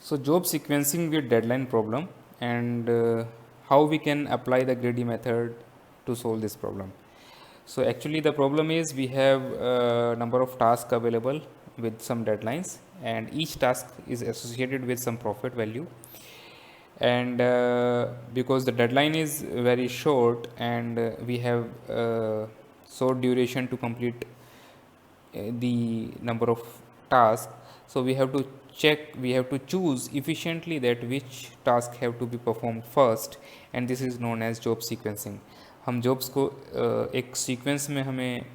So job sequencing with deadline problem and how we can apply the greedy method to solve this problem. So actually the problem is we have a number of tasks available with some deadlines, and each task is associated with some profit value, and because the deadline is very short and we have short duration to complete the number of tasks, so we have to choose efficiently that which task have to be performed first, and this is known as job sequencing. हम jobs को एक sequence में हमें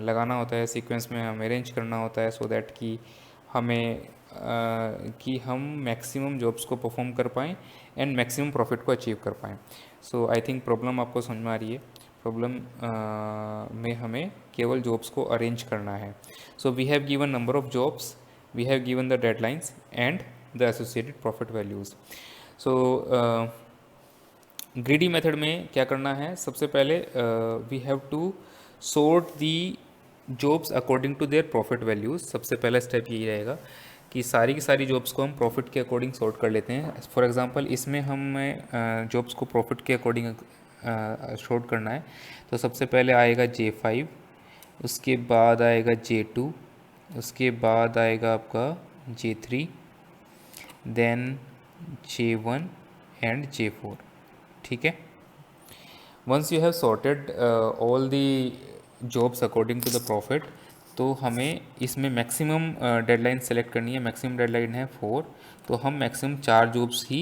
लगाना होता है, sequence में हमें अरेंज करना होता है सो दैट कि हम मैक्सिमम जॉब्स को परफॉर्म कर पाएँ एंड मैक्सिमम प्रॉफिट को अचीव कर पाएँ. सो आई थिंक प्रॉब्लम आपको समझ में आ रही है. प्रॉब्लम में हमें केवल जॉब्स को अरेंज करना है. So we have given number of jobs, we have given the deadlines and the associated profit values. So greedy method में क्या करना है, सबसे पहले we have to sort the jobs according to their profit values. सबसे पहला step यही रहेगा कि सारी की सारी जॉब्स को हम प्रॉफिट के अकॉर्डिंग सॉर्ट कर लेते हैं. फॉर एग्जांपल इसमें हमें जॉब्स को प्रॉफिट के अकॉर्डिंग सॉर्ट करना है. तो सबसे पहले आएगा J5, उसके बाद आएगा J2, उसके बाद आएगा आपका J3, then J1 and J4. ठीक है. Once you have sorted all the jobs according to the profit, तो हमें इसमें मैक्सिमम डेडलाइन सेलेक्ट करनी है. मैक्सिमम डेडलाइन है 4, तो हम मैक्सिमम 4 जॉब्स ही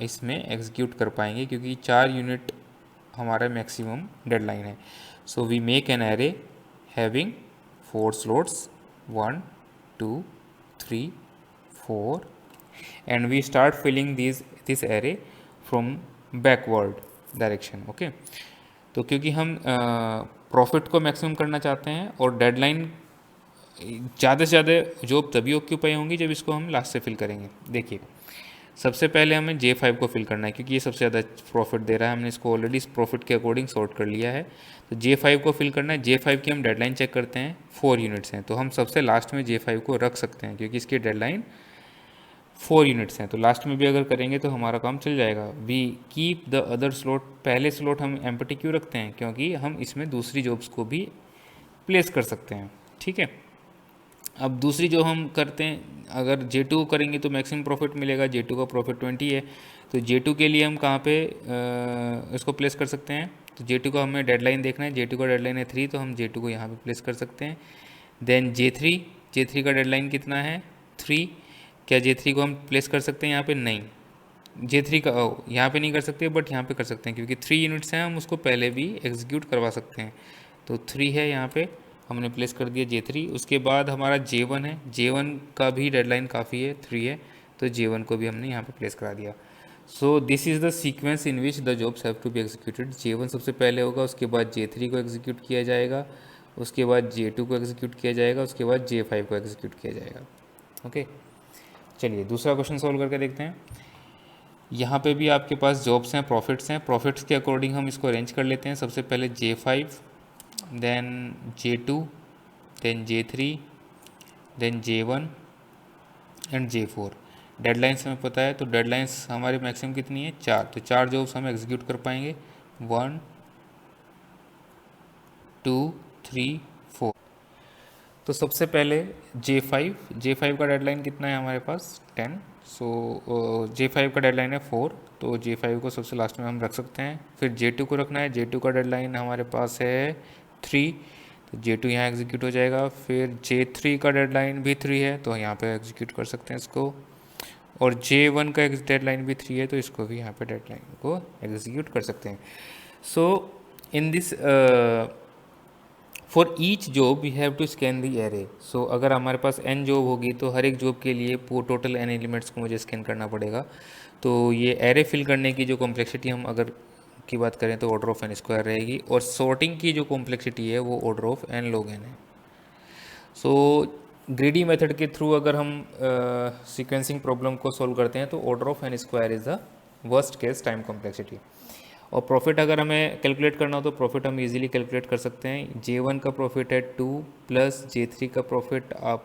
इसमें एग्जीक्यूट कर पाएंगे क्योंकि 4 यूनिट हमारा मैक्सिमम डेडलाइन है. So we make an array having 4 slots 1 2 3 4 and we start filling this array from backward direction. Okay. तो क्योंकि हम प्रॉफिट को मैक्सिमम करना चाहते हैं और डेडलाइन ज़्यादा से ज़्यादा जॉब तभी ऑक्यूपाई होंगी जब इसको हम लास्ट से फिल करेंगे. देखिए सबसे पहले हमें J5 को फिल करना है क्योंकि ये सबसे ज़्यादा प्रॉफिट दे रहा है. हमने इसको ऑलरेडी इस प्रॉफिट के अकॉर्डिंग सॉर्ट कर लिया है. तो J5 को फिल करना है. J5 की हम डेडलाइन चेक करते हैं, 4 यूनिट्स हैं, तो हम सबसे लास्ट में J5 को रख सकते हैं क्योंकि इसकी डेडलाइन 4 यूनिट्स हैं. तो लास्ट में भी अगर करेंगे तो हमारा काम चल जाएगा. We keep the other slot, पहले स्लॉट हम एम्प्टी क्यों रखते हैं, क्योंकि हम इसमें दूसरी जॉब्स को भी प्लेस कर सकते हैं. ठीक है. अब दूसरी जो हम करते हैं, अगर J2 करेंगे तो मैक्सिमम प्रॉफिट मिलेगा. J2 का प्रॉफिट 20 है, तो J2 के लिए हम कहाँ पे इसको प्लेस कर सकते हैं. तो J2 का हमें डेडलाइन देखना है. J2 का डेडलाइन है 3, तो हम J2 को यहाँ पे प्लेस कर सकते हैं. देन J3 का डेडलाइन कितना है 3. क्या J3 को हम प्लेस कर सकते हैं यहाँ पे? नहीं. J3 का यहाँ पे नहीं कर सकते, बट यहाँ पे कर सकते हैं क्योंकि 3 यूनिट्स हैं, हम उसको पहले भी एग्जीक्यूट करवा सकते हैं. तो 3 है, यहाँ पे हमने प्लेस कर दिया J3. उसके बाद हमारा J1 है. J1 का भी डेडलाइन काफ़ी है, 3 है, तो J1 को भी हमने यहाँ पे प्लेस करा दिया. So this is the sequence in which the jobs have to be executed. J1 सबसे पहले होगा, उसके बाद J3 को एग्जीक्यूट किया जाएगा, उसके बाद J2 को एग्जीक्यूट किया जाएगा, उसके बाद J5 को एग्जीक्यूट किया जाएगा. ओके. चलिए दूसरा क्वेश्चन सॉल्व करके देखते हैं. यहाँ पे भी आपके पास जॉब्स हैं, प्रॉफिट्स हैं. प्रॉफिट्स के अकॉर्डिंग हम इसको अरेंज कर लेते हैं. सबसे पहले J5, then J2, then J3, then J1 and J4. Deadlines हमें पता है, तो डेडलाइंस हमारी मैक्सिमम कितनी है 4, तो 4 जॉब्स हम एग्जीक्यूट कर पाएंगे 1 2 3 4. तो सबसे पहले J5 का डेडलाइन कितना है हमारे पास 10. सो J5 का डेडलाइन है 4, तो J5 को सबसे लास्ट में हम रख सकते हैं. फिर J2 को रखना है. J2 का डेडलाइन हमारे पास है 3, तो J2 यहाँ एग्जीक्यूट हो जाएगा. फिर J3 का डेडलाइन भी 3 है, तो यहाँ पे एग्जीक्यूट कर सकते हैं इसको. और J1 का डेडलाइन भी 3 है, तो इसको भी यहाँ पे डेडलाइन को एग्जीक्यूट कर सकते हैं. So in this for each job we have to scan the array. सो अगर हमारे पास n जॉब होगी तो हर एक जॉब के लिए टोटल n एलिमेंट्स को मुझे स्कैन करना पड़ेगा. तो ये एरे फिल करने की जो कॉम्प्लेक्सिटी हम अगर की बात करें तो ऑर्डर ऑफ n स्क्वायर रहेगी, और सॉर्टिंग की जो कॉम्प्लेक्सिटी है वो order of n log n है. सो ग्रीडी मेथड के थ्रू अगर हम सीक्वेंसिंग प्रॉब्लम को सॉल्व करते हैं तो order of n square is the worst case time complexity. और प्रॉफिट अगर हमें कैलकुलेट करना हो तो प्रॉफिट हम इजीली कैलकुलेट कर सकते हैं. J1 का प्रॉफिट है 2 प्लस J3 का प्रॉफिट आप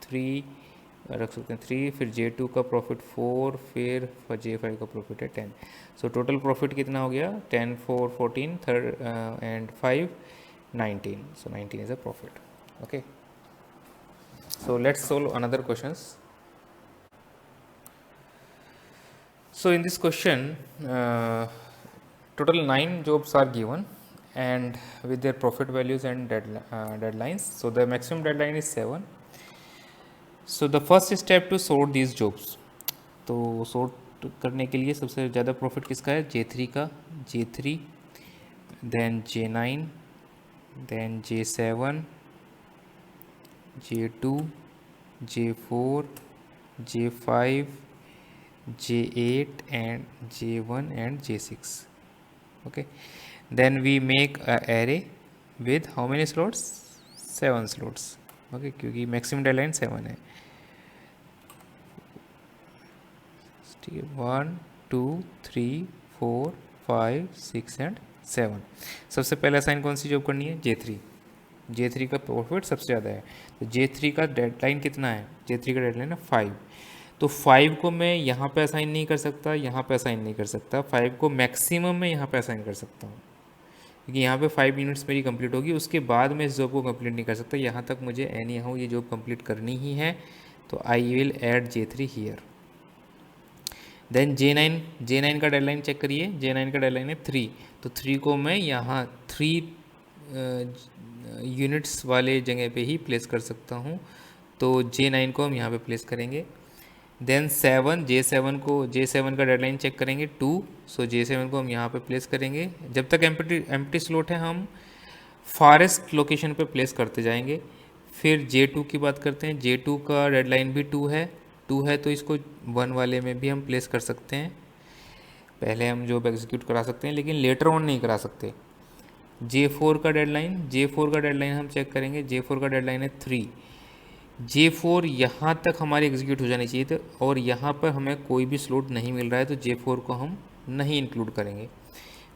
3 रख सकते हैं 3, फिर J2 का प्रॉफिट 4, फिर J5 का प्रॉफिट है 10। सो टोटल प्रॉफिट कितना हो गया 10, 4, 14, third and 5, 19। So 19 is a profit. Okay, so let's solve another questions. So in this question, total 9 jobs are given and with their profit values and deadlines. So the maximum deadline is 7. So the first step to sort these jobs. तो sort करने के लिए सबसे ज़्यादा profit किसका है J3 का, J3, then J9, then J7, J2, J4, J5, J8 and J1 and J6. Okay, then we make a array with how many slots, 7 slots. Okay, क्योंकि maximum deadline 7 है। ठीक है, 1, 2, 3, 4, 5, 6 एंड 7। सबसे पहले असाइन कौन सी जॉब करनी है J3। J3 का प्रॉफिट सबसे ज़्यादा है, तो J3 का डेडलाइन कितना है, J3 का डेडलाइन है 5। तो 5 को मैं यहाँ पे असाइन नहीं कर सकता, यहाँ पे असाइन नहीं कर सकता, 5 को मैक्सिमम मैं यहाँ पे असाइन कर सकता हूँ, क्योंकि यहाँ पे 5 यूनिट्स मेरी कंप्लीट होगी, उसके बाद मैं इस जॉब को कंप्लीट नहीं कर सकता। यहाँ तक मुझे एनी हाउ ये जॉब कंप्लीट करनी ही है, तो I will add J3 here. Then J9 का डेडलाइन चेक करिए, J9 का डेडलाइन है 3, तो 3 को मैं यहाँ 3 यूनिट्स वाले जगह पे ही प्लेस कर सकता हूँ, तो J9 को हम यहाँ पे प्लेस करेंगे। देन J7 का डेडलाइन चेक करेंगे 2, सो J7 को हम यहाँ पे प्लेस करेंगे। जब तक एम्प्टी स्लॉट है हम फारेस्ट लोकेशन पे प्लेस करते जाएंगे। फिर J2 की बात करते हैं, J2 का डेडलाइन भी 2 है, तो इसको 1 वाले में भी हम प्लेस कर सकते हैं। पहले हम जॉब एग्जीक्यूट करा सकते हैं, लेकिन लेटर ऑन नहीं करा सकते। J4 का डेडलाइन हम चेक करेंगे, J4 का डेडलाइन है 3। J4 यहाँ तक हमारी एग्जीक्यूट हो जानी चाहिए थी, और यहाँ पर हमें कोई भी स्लॉट नहीं मिल रहा है, तो J4 को हम नहीं इंक्लूड करेंगे।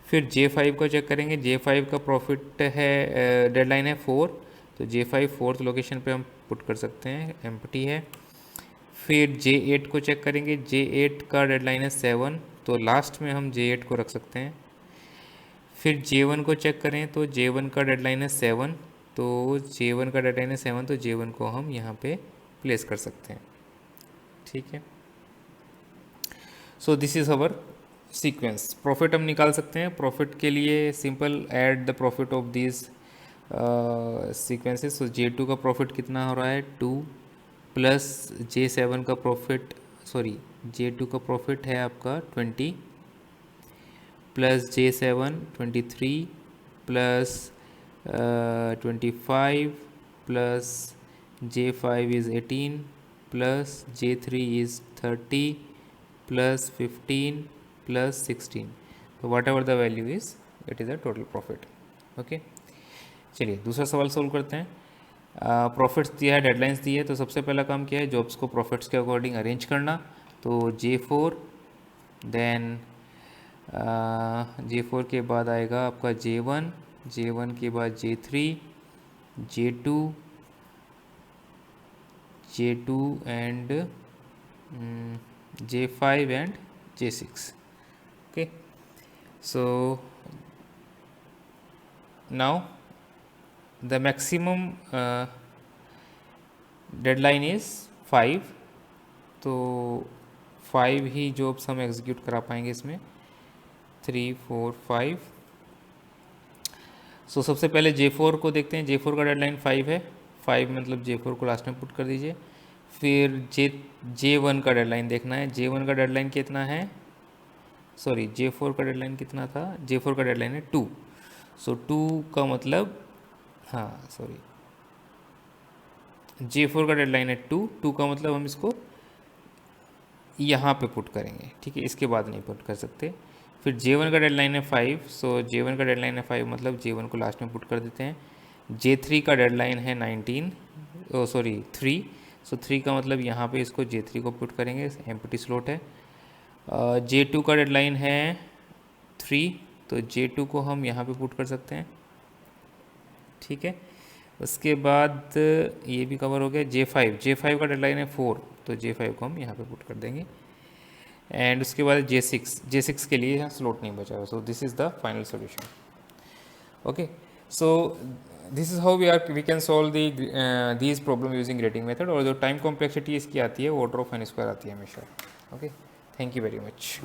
फिर J5 को चेक करेंगे, J5 का प्रॉफिट है, डेडलाइन है 4, तो J5 फोर्थ लोकेशन पे हम पुट कर सकते हैं, एम्प्टी है। फिर J8 को चेक करेंगे, J8 का डेडलाइन है 7, तो लास्ट में हम J8 को रख सकते हैं। फिर J1 को चेक करें, तो J1 का डेडलाइन है 7, तो J1 का डेडलाइन है 7, तो J1 को हम यहाँ पे प्लेस कर सकते हैं। ठीक है, so this is our sequence. Profit हम निकाल सकते हैं। प्रॉफिट के लिए simple add the profit of this sequences. So J2 का प्रॉफिट कितना हो रहा है 2, प्लस J7 का प्रॉफिट, सॉरी J2 का प्रॉफिट है आपका 20, plus J7 23, plus 25, plus J5 is 18, plus J3 is 30, plus 15, plus 16, तो what ever the value is, it is a total profit. Okay, चलिए दूसरा सवाल सोल्व करते हैं। प्रॉफिट्स दिया है, डेडलाइंस दी है, तो सबसे पहला काम क्या है, जॉब्स को प्रॉफिट्स के अकॉर्डिंग अरेंज करना। तो J4, देन J4 के बाद आएगा आपका J1 के बाद J3, J2 and J5 and J6। Okay, so now the maximum deadline is 5, तो 5 ही जॉब्स हम एग्जीक्यूट करा पाएंगे इसमें, 3, 4, 5। सो सबसे पहले J4 को देखते हैं। J4 का डेडलाइन 5 है, 5 मतलब J4 को लास्ट में पुट कर दीजिए। फिर J1 का डेडलाइन देखना है। J1 का डेडलाइन कितना है, सॉरी J4 का डेडलाइन कितना था, J4 का डेडलाइन है 2, सो 2 का मतलब, हाँ सॉरी, J4 का डेडलाइन है 2 का मतलब हम इसको यहाँ पे पुट करेंगे, ठीक है, इसके बाद नहीं पुट कर सकते। फिर J1 का डेडलाइन है 5, सो J1 का डेडलाइन है 5 मतलब J1 को लास्ट में पुट कर देते हैं। J3 का डेडलाइन है 19, सॉरी 3, सो 3 का मतलब यहाँ पे इसको J3 को पुट करेंगे, एम्प्टी स्लॉट है। J2 का डेडलाइन है 3, तो J2 को हम यहाँ पे पुट कर सकते हैं, ठीक है। उसके बाद ये भी कवर हो गया। J5 का डेडलाइन है 4, तो J5 को हम यहाँ पे पुट कर देंगे। एंड उसके बाद J6 के लिए यहाँ स्लॉट नहीं बचा है, so this is the final solution. Okay, so this is how we can solve these problem using grading method. और जो टाइम कॉम्प्लेक्सिटी इसकी आती है वो ऑर्डर ऑफ n स्क्वायर आती है हमेशा। Okay, thank you very much.